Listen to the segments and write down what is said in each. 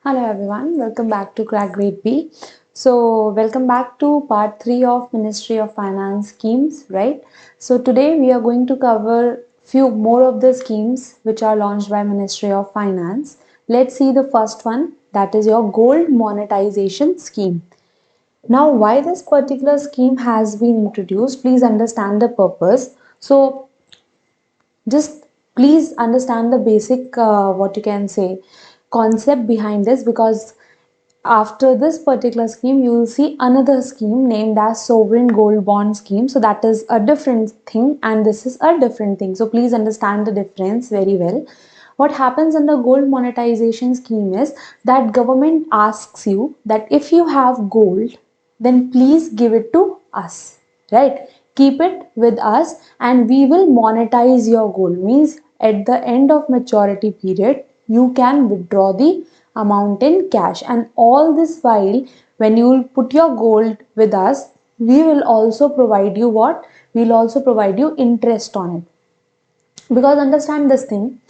Hello everyone, welcome back to Crack Grade B. Welcome back to part 3 of Ministry of Finance schemes, right? So, today we are going to cover few more of the schemes which are launched by Ministry of Finance. Let's see the first one, that is your gold monetization scheme. Now, why this particular scheme has been introduced, please understand the purpose. So, just please understand the basic what you can say concept behind this, because after this particular scheme you will see another scheme named as sovereign gold bond scheme. So that is a different thing and this is a different thing, so please understand the difference very well. What happens in the gold monetization scheme is that government asks you that if you have gold, then please give it to us, right? Keep it with us and we will monetize your gold. Means at the end of maturity period you can withdraw the amount in cash, and all this while when you will put your gold with us, we will also provide you what? We will also provide you interest on it. Because understand this thing,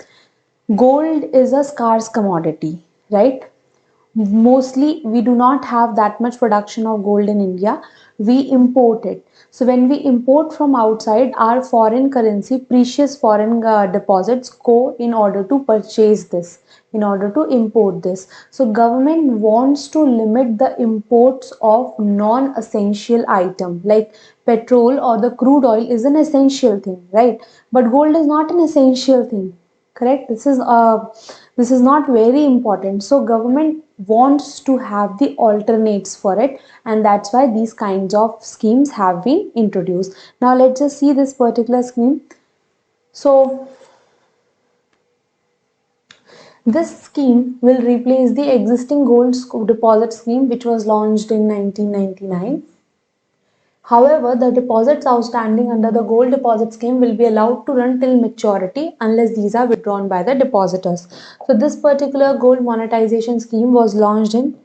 gold is a scarce commodity, right? Mostly we do not have that much production of gold in India. We import it. So when we import from outside, our foreign currency, precious foreign deposits go in order to purchase this, in order to import this. So government wants to limit the imports of non-essential item like petrol or the crude oil is an essential thing, right? But gold is not an essential thing, correct? This is not very important, so government wants to have the alternates for it, and that's why these kinds of schemes have been introduced. Now let's just see this particular scheme. So this scheme will replace the existing gold deposit scheme which was launched in 1999. However, the deposits outstanding under the gold deposit scheme will be allowed to run till maturity unless these are withdrawn by the depositors. So this particular gold monetization scheme was launched in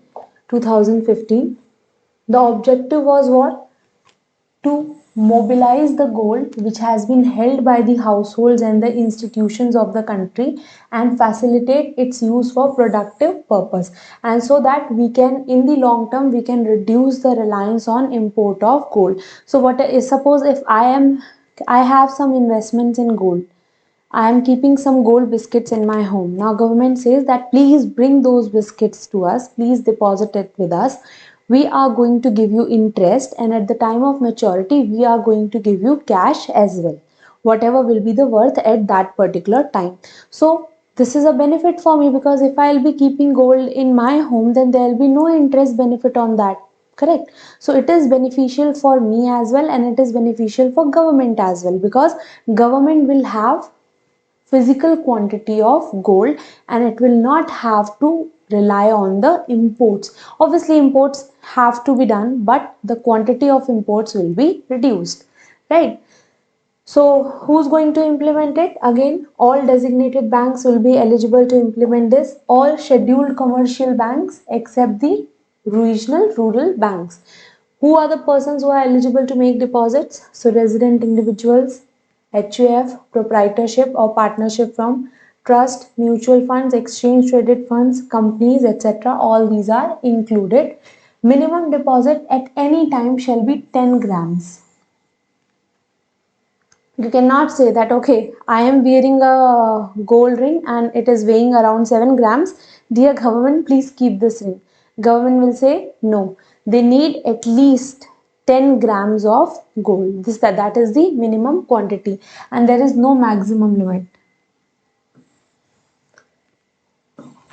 2015. The objective was what? To mobilize the gold which has been held by the households and the institutions of the country and facilitate its use for productive purpose, and so that we can in the long term we can reduce the reliance on import of gold. So what is, suppose if I have some investments in gold, I am keeping some gold biscuits in my home. Now government says that please bring those biscuits to us, please deposit it with us. We are going to give you interest, and at the time of maturity we are going to give you cash as well. Whatever will be the worth at that particular time. So this is a benefit for me, because if I'll be keeping gold in my home, then there will be no interest benefit on that. Correct. So it is beneficial for me as well, and it is beneficial for government as well, because government will have physical quantity of gold and it will not have to rely on the imports. Obviously imports have to be done, but the quantity of imports will be reduced, right? So who's going to implement it? Again, all designated banks will be eligible to implement this, all scheduled commercial banks except the regional rural banks. Who are the persons who are eligible to make deposits? So resident individuals, HUF, proprietorship or partnership from trust, mutual funds, exchange traded funds, companies, etc. All these are included. Minimum deposit at any time shall be 10 grams. You cannot say that, okay, I am wearing a gold ring and it is weighing around 7 grams. Dear government, please keep this ring. Government will say, no, they need at least 10 grams of gold. That is the minimum quantity and there is no maximum limit.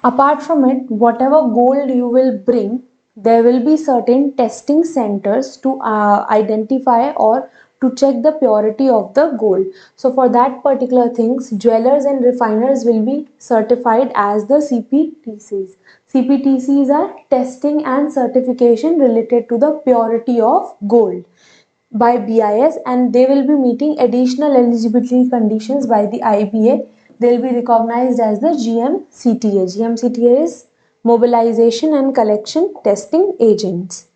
Apart from it, whatever gold you will bring, there will be certain testing centers to identify or to check the purity of the gold. So for that particular things, jewelers and refiners will be certified as the CPTCs. CPTCs are testing and certification related to the purity of gold by BIS, and they will be meeting additional eligibility conditions by the IBA. They will be recognized as the GMCTA. GMCTA is Mobilization and Collection Testing Agents.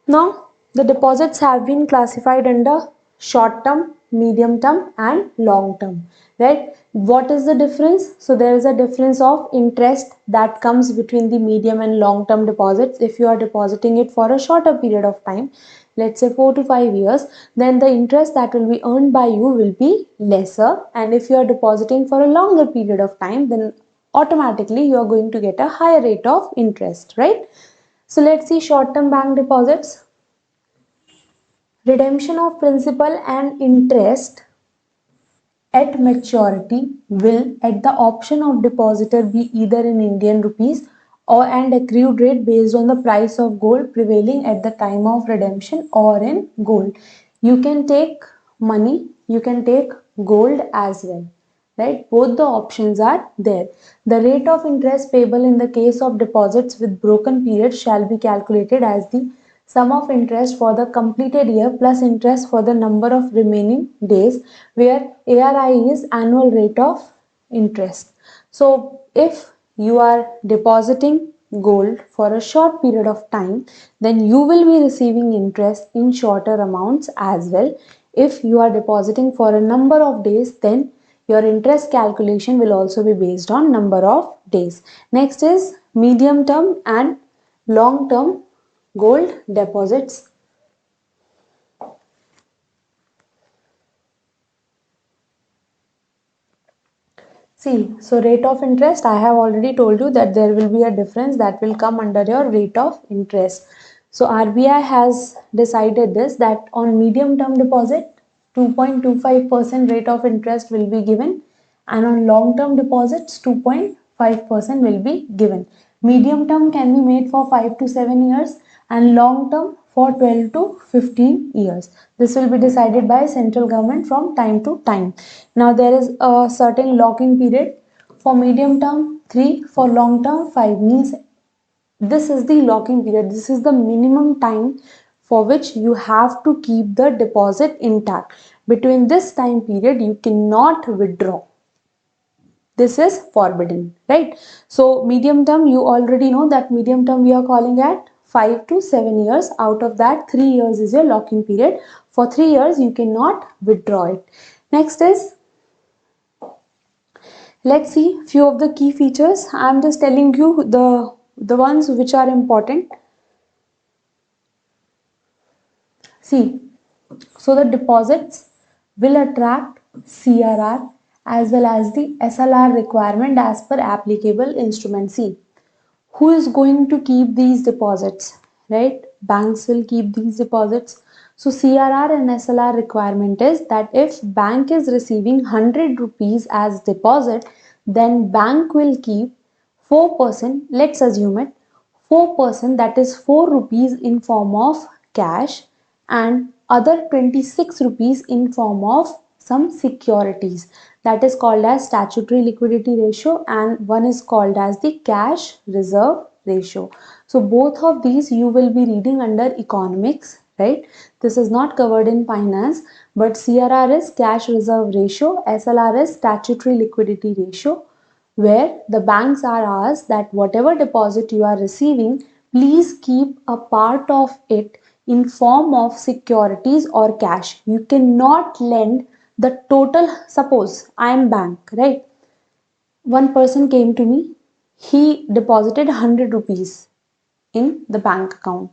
Now, the deposits have been classified under short term, medium term and long term, right? What is the difference? So there is a difference of interest that comes between the medium and long term deposits. If you are depositing it for a shorter period of time, let's say 4 to 5 years, then the interest that will be earned by you will be lesser. And if you are depositing for a longer period of time, then automatically you are going to get a higher rate of interest, right? So let's see short term bank deposits. Redemption of principal and interest at maturity will, at the option of depositor, be either in Indian rupees or and accrued rate based on the price of gold prevailing at the time of redemption or in gold. You can take money, you can take gold as well, right? Both the options are there. The rate of interest payable in the case of deposits with broken period shall be calculated as the sum of interest for the completed year plus interest for the number of remaining days, where ARI is annual rate of interest. So if you are depositing gold for a short period of time, then you will be receiving interest in shorter amounts as well. If you are depositing for a number of days, then your interest calculation will also be based on number of days. Next is medium term and long term gold deposits. See, so rate of interest, I have already told you that there will be a difference that will come under your rate of interest. So RBI has decided this, that on medium term deposit 2.25% rate of interest will be given, and on long term deposits 2.5% will be given. Medium term can be made for 5 to 7 years and long term for 12 to 15 years. This will be decided by central government from time to time. Now there is a certain lock-in period. For medium term 3, for long term 5, means this is the lock-in period. This is the minimum time for which you have to keep the deposit intact. Between this time period you cannot withdraw. This is forbidden, right? So medium term, you already know that medium term we are calling at 5 to 7 years. Out of that, 3 years is your lock-in period. For 3 years you cannot withdraw it. Next is, let's see few of the key features. I am just telling you the ones which are important. See, so the deposits will attract CRR as well as the SLR requirement as per applicable instrument. See, who is going to keep these deposits, right? Banks will keep these deposits. So CRR and SLR requirement is that if bank is receiving 100 rupees as deposit, then bank will keep 4%, let's assume it, 4%, that is 4 rupees in form of cash, and other 26 rupees in form of some securities. That is called as statutory liquidity ratio, and one is called as the cash reserve ratio. So both of these you will be reading under economics, right? This is not covered in finance, but CRR is cash reserve ratio, SLR is statutory liquidity ratio, where the banks are asked that whatever deposit you are receiving, please keep a part of it in form of securities or cash. You cannot lend the total. Suppose I am bank, right? One person came to me, he deposited 100 rupees in the bank account.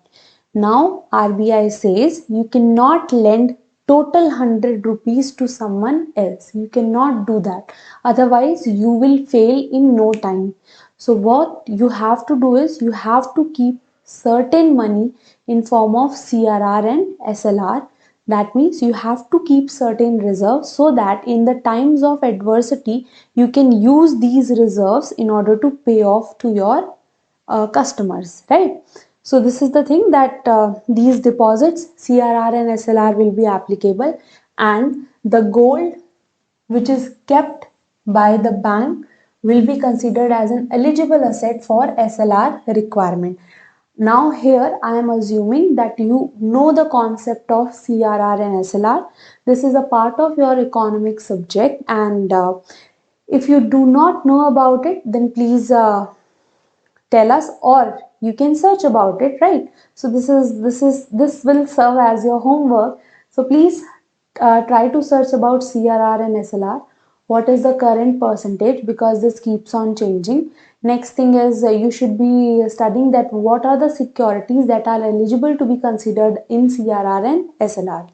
Now RBI says you cannot lend total 100 rupees to someone else. You cannot do that. Otherwise you will fail in no time. So what you have to do is you have to keep certain money in form of CRR and SLR. That means you have to keep certain reserves so that in the times of adversity you can use these reserves in order to pay off to your customers, right? So this is the thing, that these deposits CRR and SLR will be applicable, and the gold which is kept by the bank will be considered as an eligible asset for SLR requirement. Now here I am assuming that you know the concept of CRR and SLR. This is a part of your economic subject, and if you do not know about it, then please tell us, or you can search about it, right? So this will serve as your homework. So please Try to search about CRR and SLR. What is the current percentage, because this keeps on changing. Next thing is you should be studying that what are the securities that are eligible to be considered in CRR and SLR.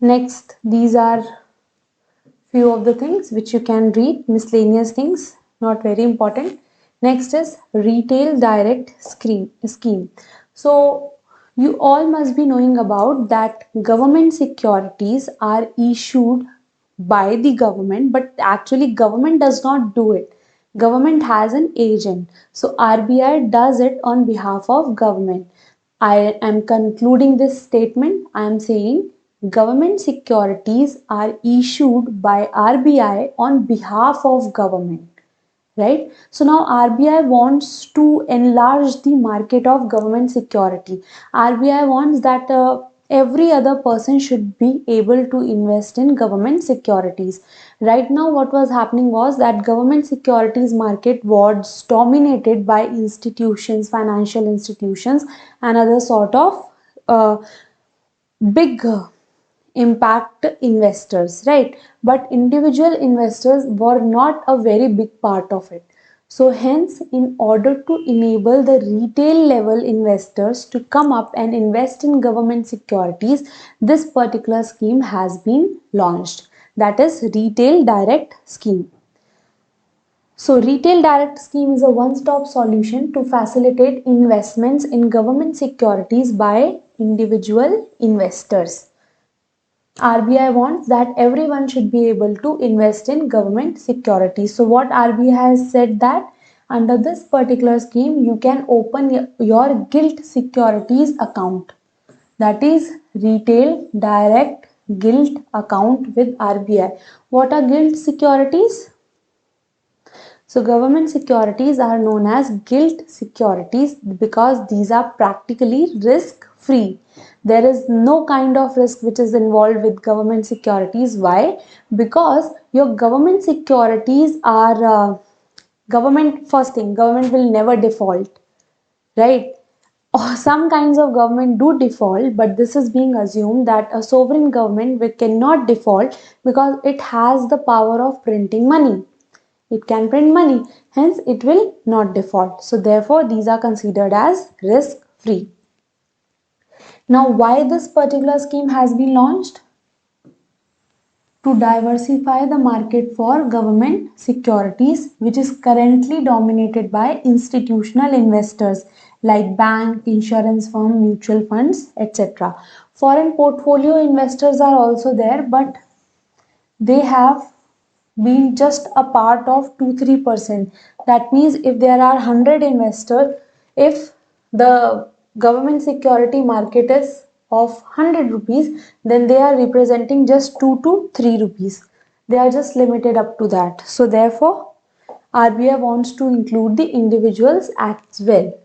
Next, these are few of the things which you can read, miscellaneous things, not very important. Next is retail direct scheme. So you all must be knowing about that government securities are issued by the government, but actually government does not do it. Government has an agent. So RBI does it on behalf of government. I am concluding this statement. I am saying government securities are issued by RBI on behalf of government, right? So now RBI wants to enlarge the market of government security. RBI wants that every other person should be able to invest in government securities. Right now what was happening was that government securities market was dominated by institutions, financial institutions and other sort of uh, big impact investors, right? But individual investors were not a very big part of it. So hence, in order to enable the retail level investors to come up and invest in government securities, this particular scheme has been launched, that is retail direct scheme. So, retail direct scheme is a one-stop solution to facilitate investments in government securities by individual investors. RBI wants that everyone should be able to invest in government securities. So what RBI has said that under this particular scheme, you can open your gilt securities account. That is retail direct gilt account with RBI. What are gilt securities? So government securities are known as gilt securities because these are practically risk free. There is no kind of risk which is involved with government securities. Why? Because your government securities are government, first thing, government will never default, right? Or some kinds of government do default, but this is being assumed that a sovereign government cannot default because it has the power of printing money. It can print money, hence it will not default. So therefore these are considered as risk free. Now why this particular scheme has been launched? To diversify the market for government securities, which is currently dominated by institutional investors like bank, insurance firm, mutual funds, etc. Foreign portfolio investors are also there, but they have been just a part of 2-3%. That means if there are 100 investors, if the government security market is of 100 rupees, then they are representing just 2 to 3 rupees. They are just limited up to that. So therefore RBI wants to include the individuals as well.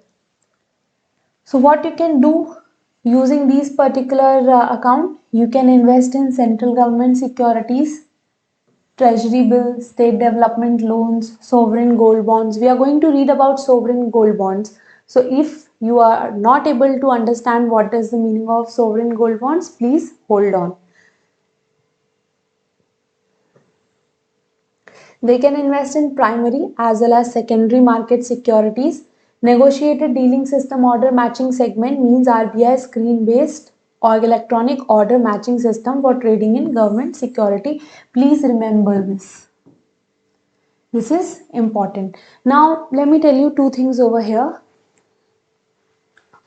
So what you can do using these particular account, you can invest in central government securities, treasury bills, state development loans, sovereign gold bonds. We are going to read about sovereign gold bonds. So if you are not able to understand what is the meaning of sovereign gold bonds, please hold on. They can invest in primary as well as secondary market securities. Negotiated dealing system order matching segment means RBI screen based or electronic order matching system for trading in government security. Please remember this. This is important. Now, let me tell you two things over here.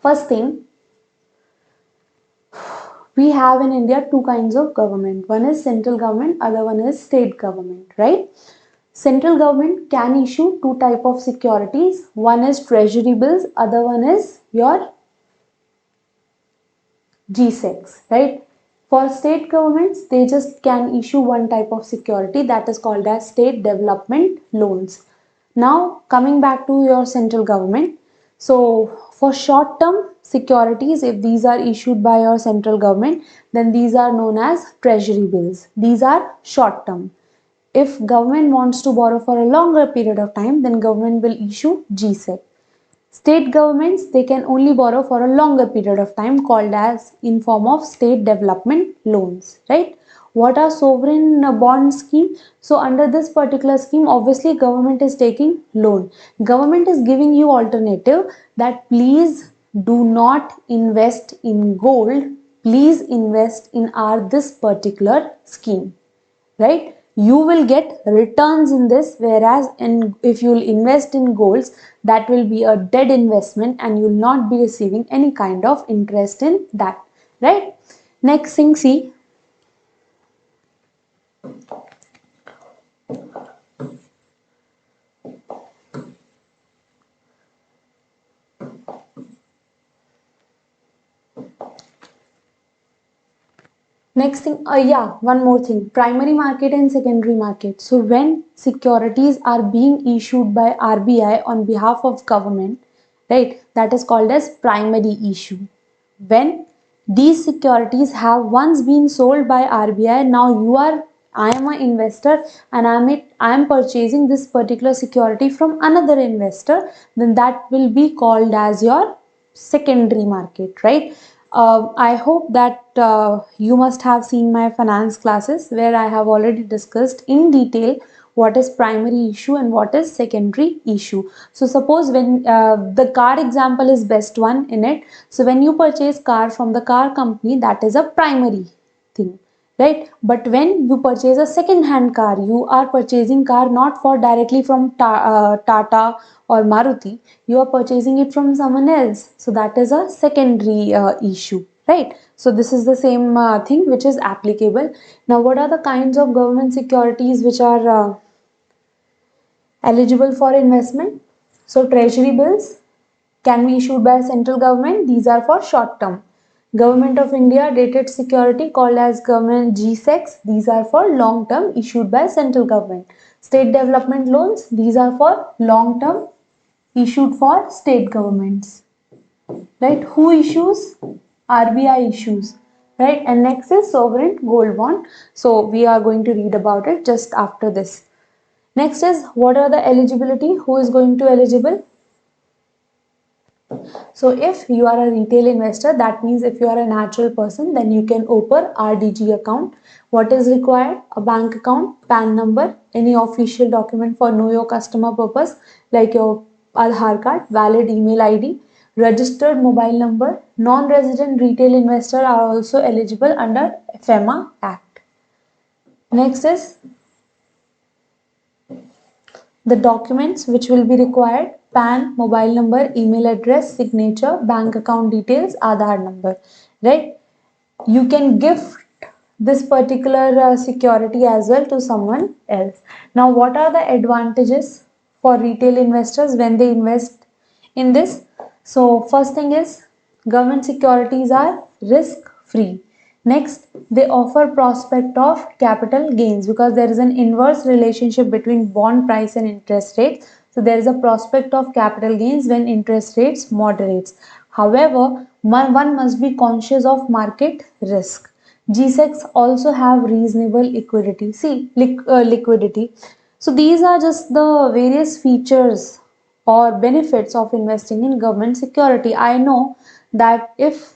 First thing, we have in India two kinds of government. One is central government, other one is state government, right? Central government can issue two type of securities. One is treasury bills, other one is your G-Secs, right? For state governments, they just can issue one type of security that is called as state development loans. Now, coming back to your central government. So, for short term securities, if these are issued by your central government, then these are known as treasury bills. These are short term. If government wants to borrow for a longer period of time, then government will issue G-Sec. State governments, they can only borrow for a longer period of time, called as in form of state development loans, right? What are sovereign bond scheme? So under this particular scheme, obviously government is taking loan. Government is giving you alternative that please do not invest in gold, please invest in our this particular scheme, right? You will get returns in this, whereas if you will invest in golds, that will be a dead investment and you will not be receiving any kind of interest in that, right? Next thing, see, next thing, yeah, one more thing, primary market and secondary market. So when securities are being issued by RBI on behalf of government, right, that is called as primary issue. When these securities have once been sold by RBI, now I am an investor and I am purchasing this particular security from another investor, then that will be called as your secondary market, right? I hope that you must have seen my finance classes where I have already discussed in detail what is primary issue and what is secondary issue. So suppose when the car example is best one in it. So when you purchase car from the car company, that is a primary thing, right? But when you purchase a second hand car, you are purchasing car not for directly from Tata or Maruti, you are purchasing it from someone else, so that is a secondary issue, right? So this is the same thing which is applicable. Now what are the kinds of government securities which are eligible for investment? So treasury bills can be issued by central government. These are for short term. Government of India dated security called as government GSECs. These are for long term, issued by central government. State development loans. These are for long term, issued for state governments. Right? Who issues? RBI issues. Right? And next is sovereign gold bond. So we are going to read about it just after this. Next is what are the eligibility? Who is going to eligible? So if you are a retail investor, that means if you are a natural person, then you can open RDG account. What is required? A bank account, PAN number, any official document for know your customer purpose like your Aadhaar card, valid email ID, registered mobile number. Non-resident retail investor are also eligible under FEMA Act. Next is the documents which will be required: PAN, mobile number, email address, signature, bank account details, Aadhaar number, right? You can gift this particular security as well to someone else. Now, what are the advantages for retail investors when they invest in this? So, first thing is government securities are risk free. Next, they offer prospect of capital gains because there is an inverse relationship between bond price and interest rates. So there is a prospect of capital gains when interest rates moderates. However, one must be conscious of market risk. GSECs also have reasonable liquidity. See, liquidity. So these are just the various features or benefits of investing in government security. I know that if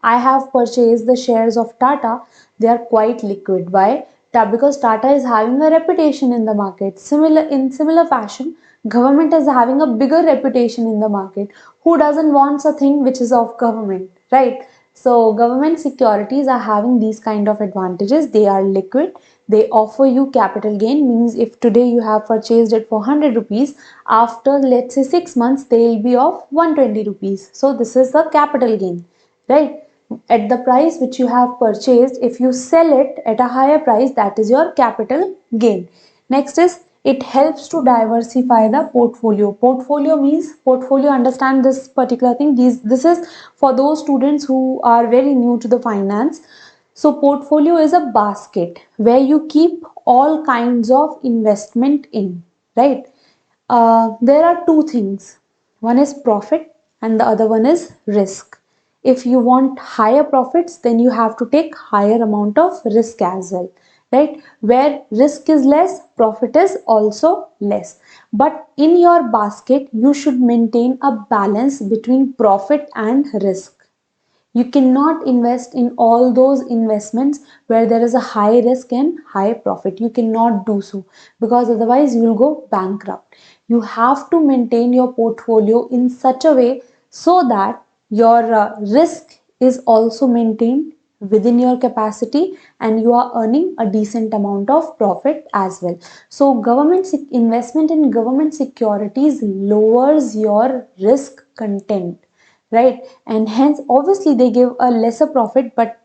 I have purchased the shares of Tata, they are quite liquid. Why? Because Tata is having a reputation in the market. In similar fashion, government is having a bigger reputation in the market. Who doesn't want a thing which is of government, right? So government securities are having these kind of advantages. They are liquid. They offer you capital gain. Means if today you have purchased it for 100 rupees, after let's say 6 months they will be of 120 rupees. So this is the capital gain, right? At the price which you have purchased, if you sell it at a higher price, that is your capital gain. Next is it helps to diversify the portfolio. Portfolio means, portfolio, understand this particular thing. This is for those students who are very new to the finance. So portfolio is a basket where you keep all kinds of investment in, right? There are two things. One is profit and the other one is risk. If you want higher profits, then you have to take higher amount of risk as well, right? Where risk is less, profit is also less. But in your basket, you should maintain a balance between profit and risk. You cannot invest in all those investments where there is a high risk and high profit. You cannot do so because otherwise you will go bankrupt. You have to maintain your portfolio in such a way so that your risk is also maintained within your capacity and you are earning a decent amount of profit as well. So investment in government securities lowers your risk content, right? And hence obviously they give a lesser profit, but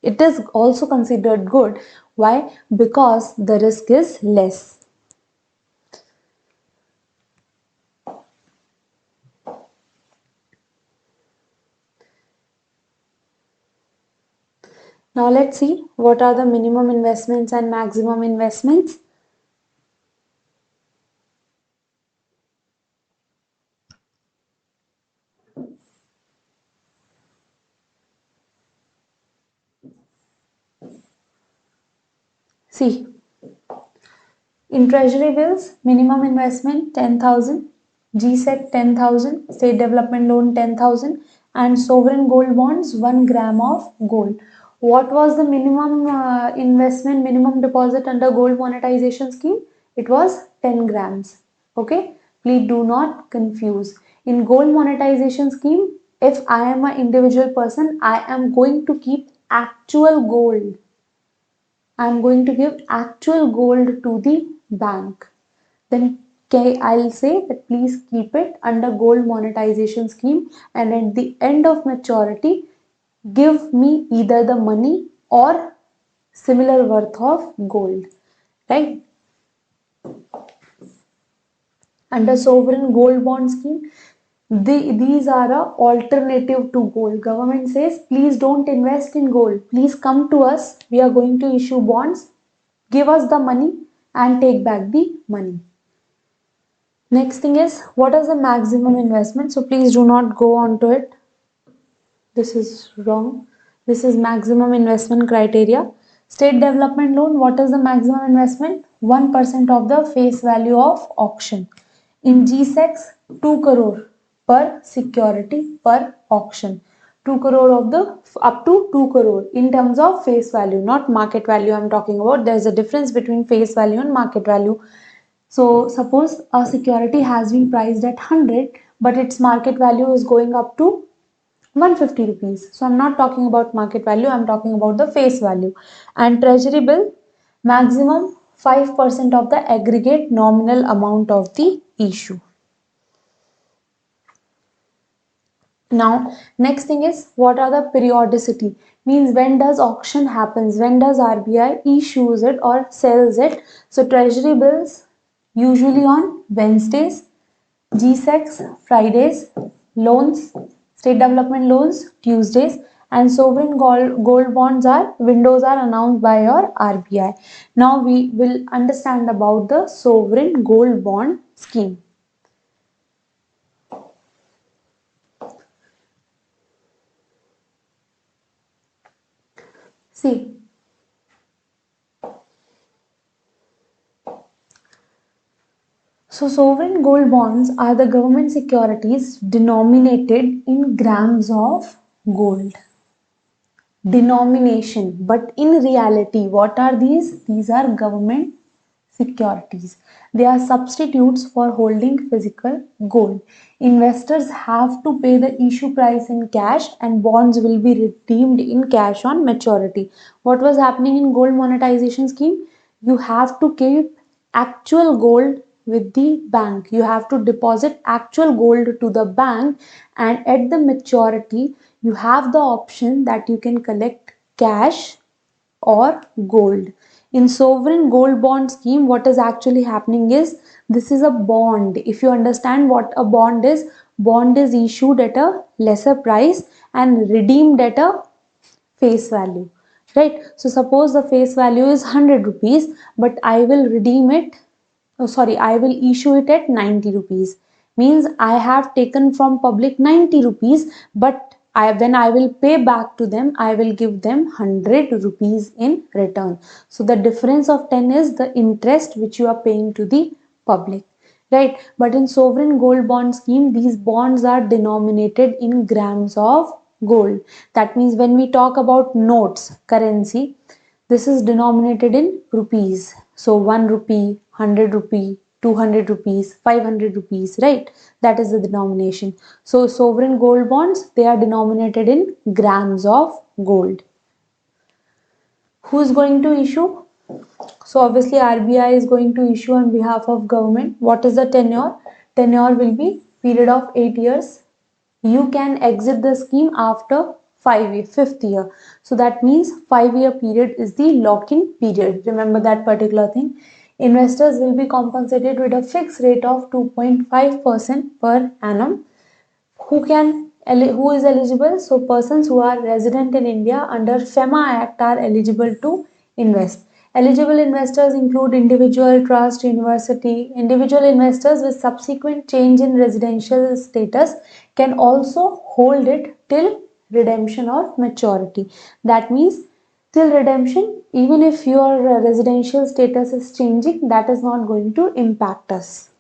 it is also considered good. Why? Because the risk is less. Now let's see what are the minimum investments and maximum investments. See, in treasury bills, minimum investment 10,000, GSEC 10,000, state development loan 10,000, and sovereign gold bonds 1 gram of gold. What was the minimum investment, minimum deposit under gold monetization scheme? It was 10 grams. Okay, please do not confuse. In gold monetization scheme, if I am an individual person, I am going to keep actual gold. I'm going to give actual gold to the bank. Then I'll say that please keep it under gold monetization scheme, and at the end of maturity, give me either the money or similar worth of gold, right? Under sovereign gold bond scheme, these are a alternative to gold. Government says please don't invest in gold, please come to us, we are going to issue bonds, give us the money and take back the money. Next thing is, what is the maximum investment? So please do not go on to it. This is wrong. This is maximum investment criteria. State development loan, what is the maximum investment? 1% of the face value of auction. In GSECs, 2 crore per security per auction. 2 crore of the up to 2 crore in terms of face value, not market value I'm talking about. There's a difference between face value and market value. So suppose a security has been priced at 100, but its market value is going up to 150 rupees. So I'm not talking about market value, I'm talking about the face value. And treasury bill, maximum 5% of the aggregate nominal amount of the issue. Now, next thing is, what are the periodicity? Means when does auction happens? When does RBI issues it or sells it? So treasury bills usually on Wednesdays, GSECs Fridays, loans, state development loans Tuesdays, and sovereign gold bonds are windows are announced by your RBI. Now we will understand about the sovereign gold bond scheme. See, so sovereign gold bonds are the government securities denominated in grams of gold. Denomination, but in reality, what are these are government securities. They are substitutes for holding physical gold. Investors have to pay the issue price in cash and bonds will be redeemed in cash on maturity. What was happening in gold monetization scheme? You have to keep actual gold with the bank. You have to deposit actual gold to the bank, and at the maturity you have the option that you can collect cash or gold. In sovereign gold bond scheme, what is actually happening is, this is a bond. If you understand what a bond is issued at a lesser price and redeemed at a face value, right? So suppose the face value is 100 rupees, but I will redeem it, oh sorry, I will issue it at 90 rupees. Means I have taken from public 90 rupees, but when I will pay back to them, I will give them 100 rupees in return. So the difference of 10 is the interest which you are paying to the public, right? But in sovereign gold bond scheme, these bonds are denominated in grams of gold. That means when we talk about notes, currency, this is denominated in rupees. So 1 rupee, 100 rupee, 200 rupees, 500 rupees, right? That is the denomination. So sovereign gold bonds, they are denominated in grams of gold. Who is going to issue? So obviously RBI is going to issue on behalf of government. What is the tenure? Tenure will be period of 8 years. You can exit the scheme after 5th year. So that means 5-year period is the lock-in period. Remember that particular thing. Investors will be compensated with a fixed rate of 2.5% per annum. Who is eligible? So persons who are resident in India under FEMA Act are eligible to invest. Eligible investors include individual, trust, university. Individual investors with subsequent change in residential status can also hold it till redemption or maturity. That means till redemption, even if your residential status is changing, that is not going to impact us.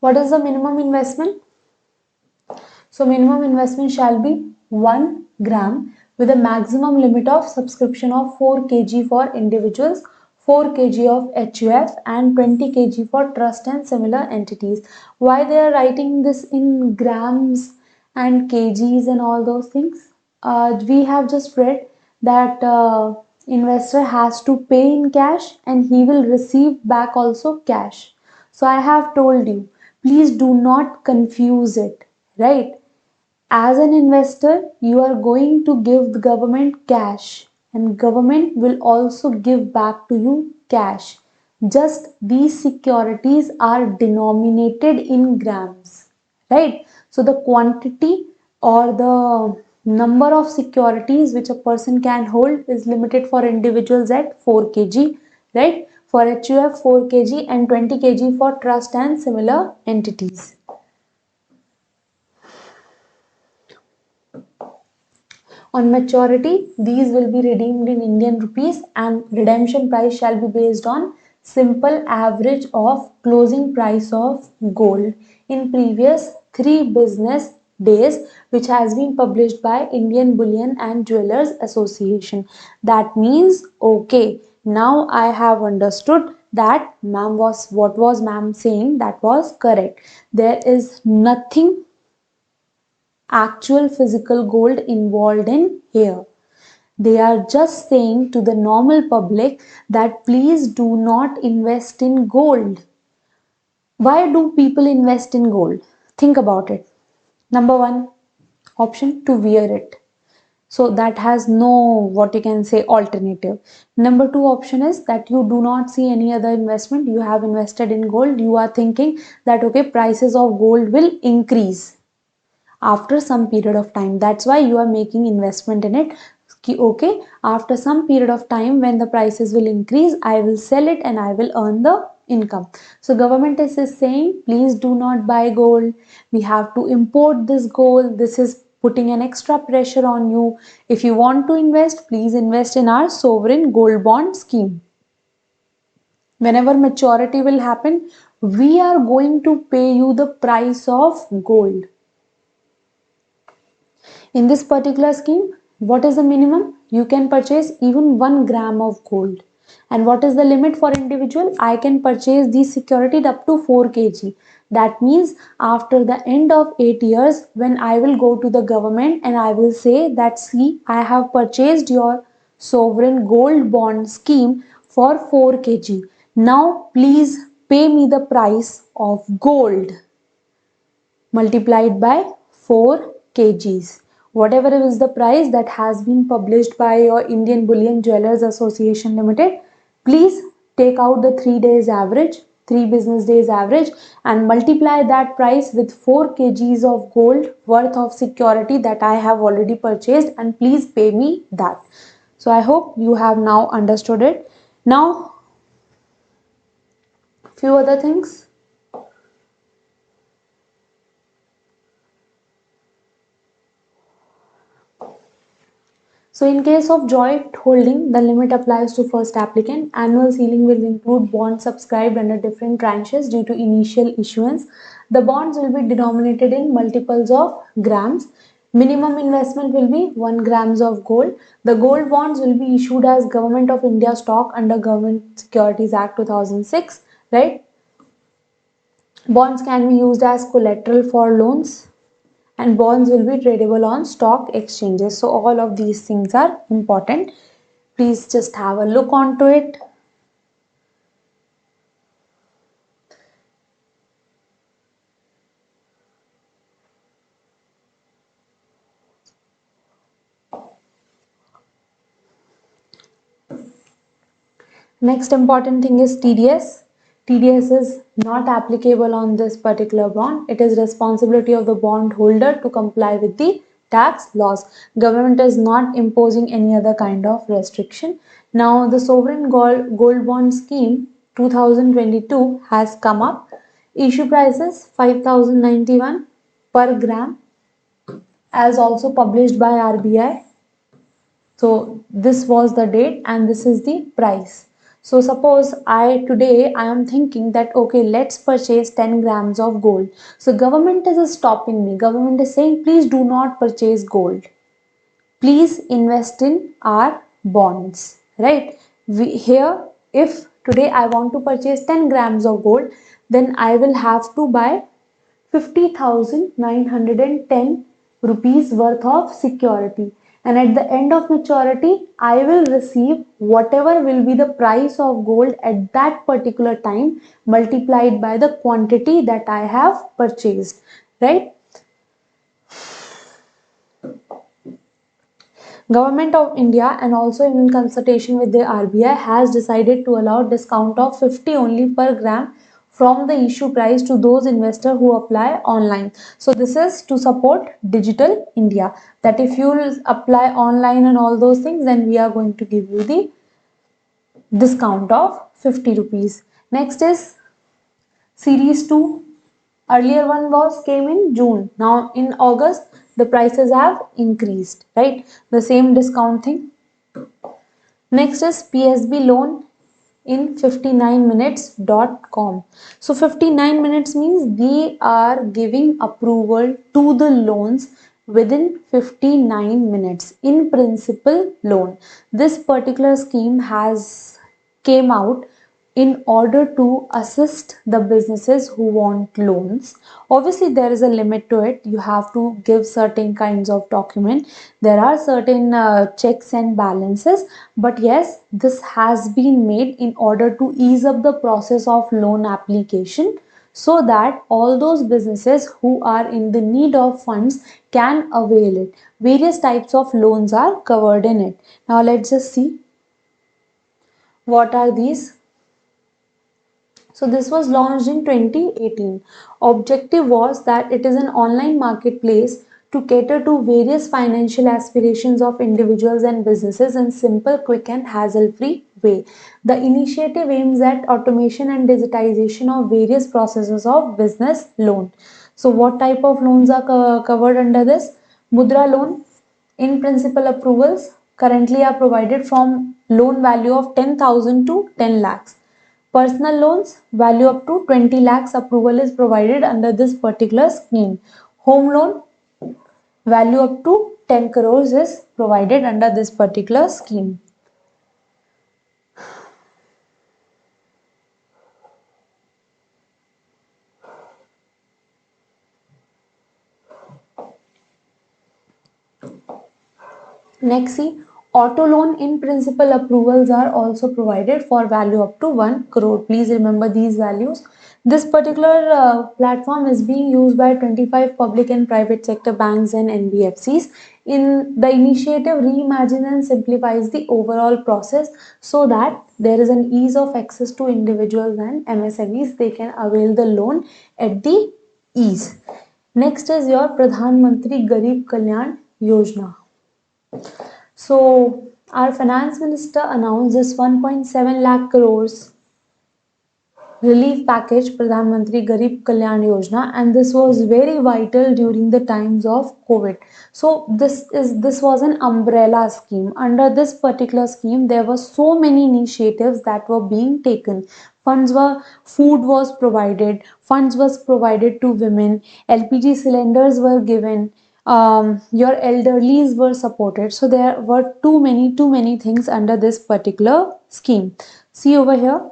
What is the minimum investment? So minimum investment shall be 1 gram with a maximum limit of subscription of 4 kg for individuals, 4 kg of HUF and 20 kg for trust and similar entities. Why they are writing this in grams and kgs and all those things? We have just read that investor has to pay in cash and he will receive back also cash. So I have told you, please do not confuse it, right? As an investor, you are going to give the government cash and government will also give back to you cash. Just these securities are denominated in grams, right? So the quantity or the number of securities which a person can hold is limited for individuals at 4 kg, right? For HUF 4 kg and 20 kg for trust and similar entities. On maturity, these will be redeemed in Indian rupees and redemption price shall be based on simple average of closing price of gold in previous 3 business days, which has been published by Indian Bullion and Jewelers Association. That means, okay, now I have understood that what was ma'am saying, that was correct. There is nothing actual physical gold involved in here. They are just saying to the normal public that please do not invest in gold. Why do people invest in gold? Think about it. Number one, option to wear it. So that has no, what you can say, alternative. Number two option is that you do not see any other investment. You have invested in gold. You are thinking that okay, prices of gold will increase after some period of time. That's why you are making investment in it. Okay, after some period of time when the prices will increase, I will sell it and I will earn the income. So government is saying please do not buy gold. We have to import this gold. This is putting an extra pressure on you. If you want to invest, please invest in our sovereign gold bond scheme. Whenever maturity will happen, we are going to pay you the price of gold. In this particular scheme, what is the minimum? You can purchase even 1 gram of gold. And what is the limit for individual? I can purchase these securities up to 4 kg. That means after the end of 8 years, when I will go to the government and I will say that see, I have purchased your sovereign gold bond scheme for 4 kg. Now please pay me the price of gold multiplied by 4 kgs. Whatever is the price that has been published by your Indian Bullion Jewelers Association Limited, please take out the 3 days average, 3 business days average and multiply that price with 4 kgs of gold worth of security that I have already purchased and please pay me that. So I hope you have now understood it. Now, few other things. So in case of joint holding, the limit applies to first applicant. Annual ceiling will include bonds subscribed under different tranches due to initial issuance. The bonds will be denominated in multiples of grams. Minimum investment will be 1 grams of gold. The gold bonds will be issued as Government of India stock under Government Securities Act 2006, right? Bonds can be used as collateral for loans, and bonds will be tradable on stock exchanges. So all of these things are important. Please just have a look onto it. Next important thing is TDS. TDS is not applicable on this particular bond. It is responsibility of the bond holder to comply with the tax laws. Government is not imposing any other kind of restriction. Now the sovereign gold bond scheme 2022 has come up. Issue price is 5091 per gram, as also published by RBI. So this was the date and this is the price. So suppose today I am thinking that okay, let's purchase 10 grams of gold. So government is stopping me. Government is saying please do not purchase gold. Please invest in our bonds, right? Here, if today I want to purchase 10 grams of gold, then I will have to buy 50,910 rupees worth of security, and at the end of maturity I will receive whatever will be the price of gold at that particular time multiplied by the quantity that I have purchased, right? Government of India and also in consultation with the RBI has decided to allow discount of 50 only per gram from the issue price to those investors who apply online. So this is to support digital India, that if you apply online and all those things, then we are going to give you the discount of 50 rupees. Next is series 2. Earlier one was came in June. Now in August the prices have increased, right? The same discount thing. Next is PSB loan in 59minutes.com. So 59 minutes means they are giving approval to the loans within 59 minutes in principle loan. This particular scheme has came out in order to assist the businesses who want loans. Obviously there is a limit to it. You have to give certain kinds of document. There are certain checks and balances, but yes, this has been made in order to ease up the process of loan application, so that all those businesses who are in the need of funds can avail it. Various types of loans are covered in it. Now let's just see what are these. So this was launched in 2018. Objective was that it is an online marketplace to cater to various financial aspirations of individuals and businesses in simple, quick and hassle-free way. The initiative aims at automation and digitization of various processes of business loan. So what type of loans are covered under this? Mudra loan in principle approvals currently are provided from loan value of 10,000 to 10 lakhs. Personal loans value up to 20 lakhs approval is provided under this particular scheme. Home loan value up to 10 crores is provided under this particular scheme. Next, see, auto loan in principle approvals are also provided for value up to 1 crore. Please remember these values. This particular platform is being used by 25 public and private sector banks and NBFCs. In the initiative reimagines and simplifies the overall process so that there is an ease of access to individuals and MSMEs. They can avail the loan at the ease. Next is your Pradhan Mantri Garib Kalyan Yojana. So our finance minister announced this 1.7 lakh crores relief package Pradhan Mantri Garib Kalyan Yojana, and this was very vital during the times of COVID. So this was an umbrella scheme. Under this particular scheme there were so many initiatives that were being taken. Food was provided, funds was provided to women, LPG cylinders were given, your elderlies were supported. So there were too many things under this particular scheme. See over here.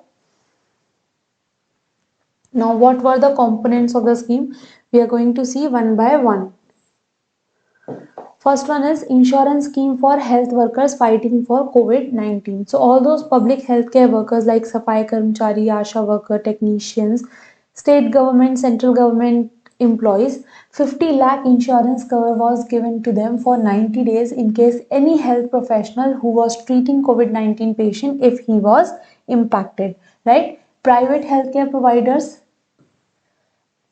Now, what were the components of the scheme? We are going to see one by one. First one is insurance scheme for health workers fighting for COVID-19. So all those public healthcare workers like Safai Karmchari, Asha worker, technicians, state government, central government employees, 50 lakh insurance cover was given to them for 90 days in case any health professional who was treating COVID-19 patient if he was impacted, right? Private healthcare providers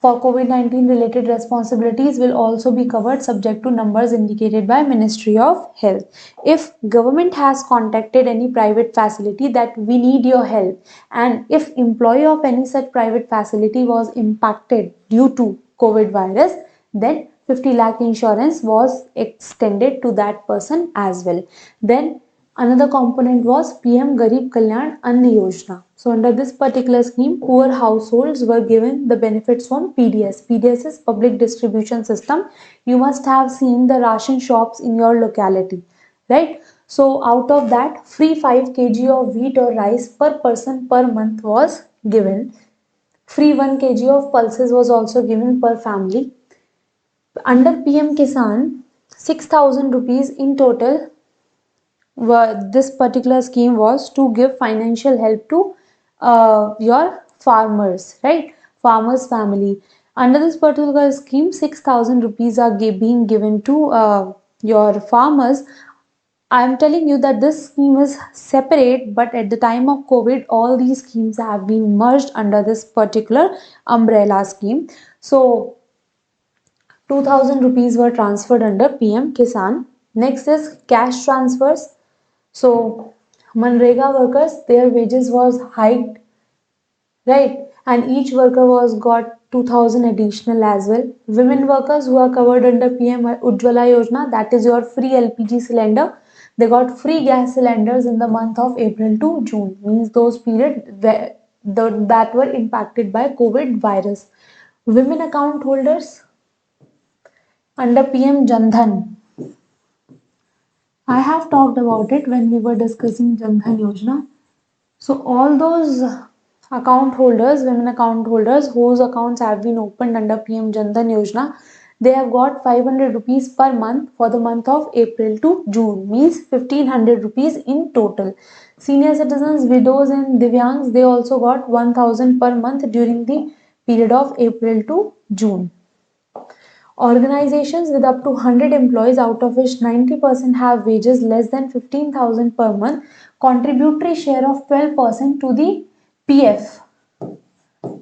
for COVID-19 related responsibilities will also be covered subject to numbers indicated by Ministry of Health. If government has contacted any private facility that we need your help, and if employee of any such private facility was impacted due to COVID virus, then 50 lakh insurance was extended to that person as well. Then another component was PM Garib Kalyan Ann Yojana. So under this particular scheme, poor households were given the benefits from PDS. PDS is Public Distribution System. You must have seen the ration shops in your locality, right? So out of that, free 5 kg of wheat or rice per person per month was given. Free 1 kg of pulses was also given per family. Under PM Kisan, 6,000 rupees in total. This particular scheme was to give financial help to your farmers, right? Farmers family. Under this particular scheme, 6,000 rupees are being given to your farmers. I am telling you that this scheme is separate, but at the time of COVID, all these schemes have been merged under this particular umbrella scheme. So 2,000 rupees were transferred under PM Kisan. Next is cash transfers. So Manrega workers, their wages was hiked, right? And each worker was got 2,000 additional as well. Women workers who are covered under PM Ujjwala Yojana, that is your free LPG cylinder. They got free gas cylinders in the month of April to June. Means those period that were impacted by COVID virus. Women account holders under PM Jandhan. I have talked about it when we were discussing Jandhan Yojana. So all those account holders, women account holders whose accounts have been opened under PM Jandhan Yojana, they have got 500 rupees per month for the month of April to June, means 1500 rupees in total. Senior citizens, widows and divyangs, they also got 1000 per month during the period of April to June. Organizations with up to 100 employees, out of which 90% have wages less than 15,000 per month, contributory share of 12% to the PF,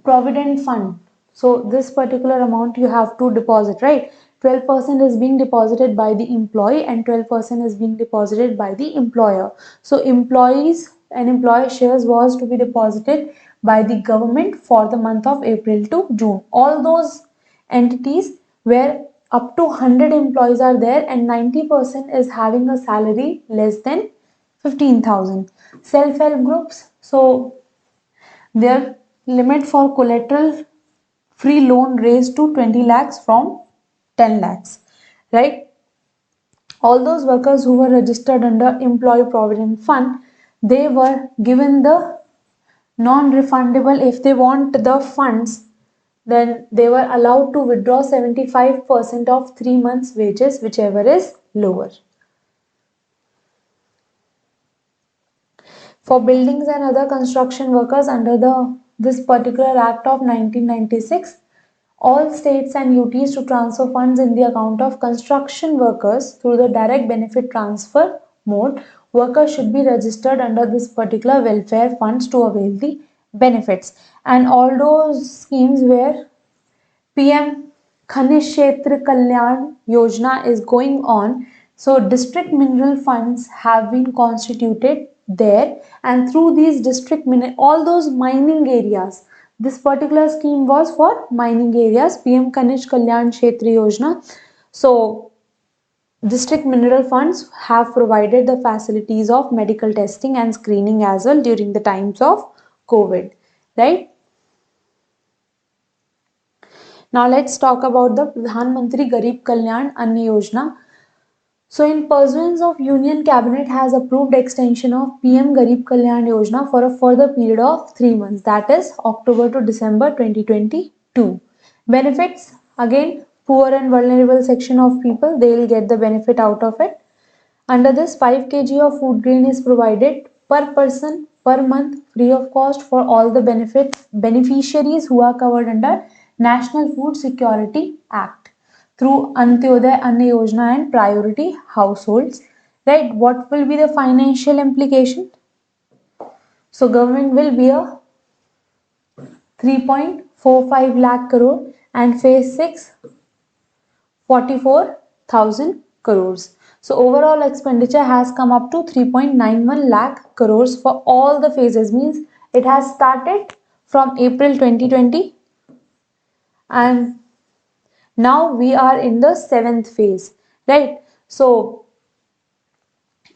Provident Fund. So this particular amount you have to deposit, right? 12% is being deposited by the employee and 12% is being deposited by the employer. So employees and employer shares was to be deposited by the government for the month of April to June. All those entities where up to 100 employees are there and 90% is having a salary less than 15,000. Self-help groups, so their limit for collateral free loan raised to 20 lakhs from 10 lakhs, right? All those workers who were registered under Employee Provident Fund, they were given the non-refundable. If they want the funds, then they were allowed to withdraw 75% of 3 months wages, whichever is lower. For buildings and other construction workers under this particular act of 1996, all states and UTs to transfer funds in the account of construction workers through the direct benefit transfer mode, workers should be registered under this particular welfare funds to avail the benefits. And all those schemes where PM Khanish Kshetra Kalyan Yojana is going on. So district mineral funds have been constituted there, and through these district all those mining areas, This particular scheme was for mining areas, PM Khanij Kalyan Kshetra Yojana. So district mineral funds have provided the facilities of medical testing and screening as well during the times of COVID, right? Now let's talk about the Pradhan Mantri Garib Kalyan Ann Yojana. So in pursuance of Union Cabinet has approved extension of PM Garib Kalyan Yojana for a further period of 3 months, that is October to December 2022. Benefits, again, poor and vulnerable section of people, they will get the benefit out of it. Under this, 5 kg of food grain is provided per person per month free of cost for all the beneficiaries who are covered under National Food Security Act through Antyodaya Anna Yojana and priority households. Right? What will be the financial implication? So government will bear 3.45 lakh crore and phase 6 44,000 crores. So overall expenditure has come up to 3.91 lakh crores for all the phases, means it has started from April 2020 and now we are in the 7th phase, right? So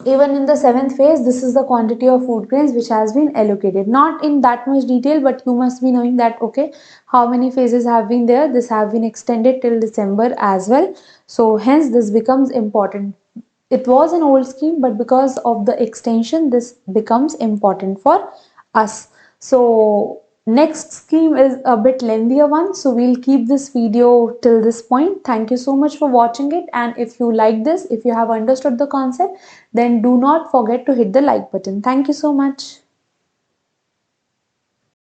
even in the 7th phase, this is the quantity of food grains which has been allocated. Not in that much detail, but you must be knowing that, okay, how many phases have been there. This have been extended till December as well. So hence this becomes important. It was an old scheme, but because of the extension, this becomes important for us. So next scheme is a bit lengthier one, so we'll keep this video till this point. Thank you so much for watching it, and if you like this, if you have understood the concept, then do not forget to hit the like button. Thank you so much.